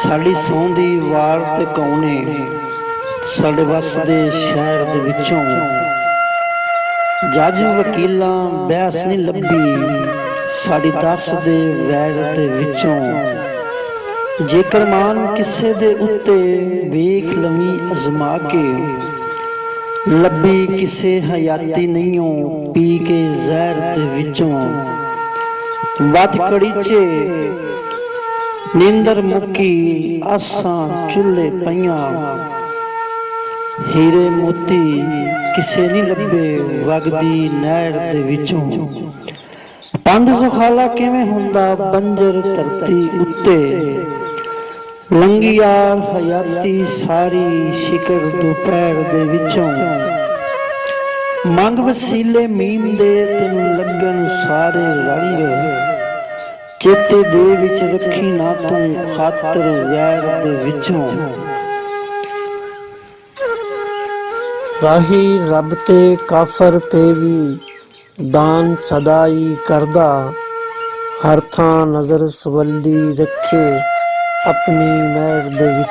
ਸਾਡੀ ਸੌਂਦੀ ਵਾਰ ਤੇ ਕੌਣੇ ਸਾਡੇ ਵਸਦੇ ਸ਼ਹਿਰ ਦੇ ਵਿੱਚੋਂ ਜੱਜ ਵਕੀਲਾਂ ਬਹਿਸ ਨਹੀਂ ਲੱਭੀ ਸਾਡੀ ਦੱਸ ਦੇ ਵੈਰ ਦੇ ਵਿੱਚੋਂ। ਜੇਕਰ ਮਾਨ ਕਿਸੇ ਦੇ ਉੱਤੇ ਵੇਖ ਲਵੀਂ ਅਜ਼ਮਾ ਕੇ ਲੱਭੀ ਕਿਸੇ ਹਯਾਤੀ ਨਹੀਂਓ ਪੀ ਕੇ ਜ਼ਹਿਰ ਦੇ ਵਿੱਚੋਂ। ਵੱਧ ਕੜੀ 'ਚ ਨੀਂਦਰ ਮੁੱਕੀ ਆਸਾਂ ਚੁੱਲ੍ਹੇ ਪਈਆਂ ਹੀਰੇ ਮੋਤੀ ਕਿਸੇ ਨਹੀਂ ਲੱਭੇ ਵਗਦੀ ਨਹਿਰ ਦੇ ਵਿੱਚੋਂ। ਪੰਧ ਸੁਖਾਲਾ ਕਿਵੇਂ ਹੁੰਦਾ ਬੰਜਰ ਧਰਤੀ ਉੱਤੇ ਲੰਘੀ ਯਾਰ ਹਯਾਤੀ ਸਾਰੀ ਸ਼ਿਕਰ ਦੁਪਹਿਰ ਦੇ ਵਿੱਚੋਂ। ਮੰਗ ਵਸੀਲੇ ਮੀਮ ਦੇ ਤੈਨੂੰ ਲੱਗਣ ਸਾਰੇ ਰੰਗ ਚੇਤੇ ਦੇ ਵਿੱਚ ਰੱਖੀ ਨਾ ਤੂੰ ਖਾਤਰ ਵੈਰ ਦੇ ਵਿੱਚੋਂ। ਰਾਹੀ ਰੱਬ ਤੇ ਕਾਫਰ ਤੇ ਵੀ ਦਾਨ ਸਦਾਈ ਕਰਦਾ ਹਰ ਥਾਂ ਨਜ਼ਰ ਸਵੱਲੀ ਰੱਖੇ ਆਪਣੀ ਮਿਹਰ ਦੇ ਵਿੱਚ।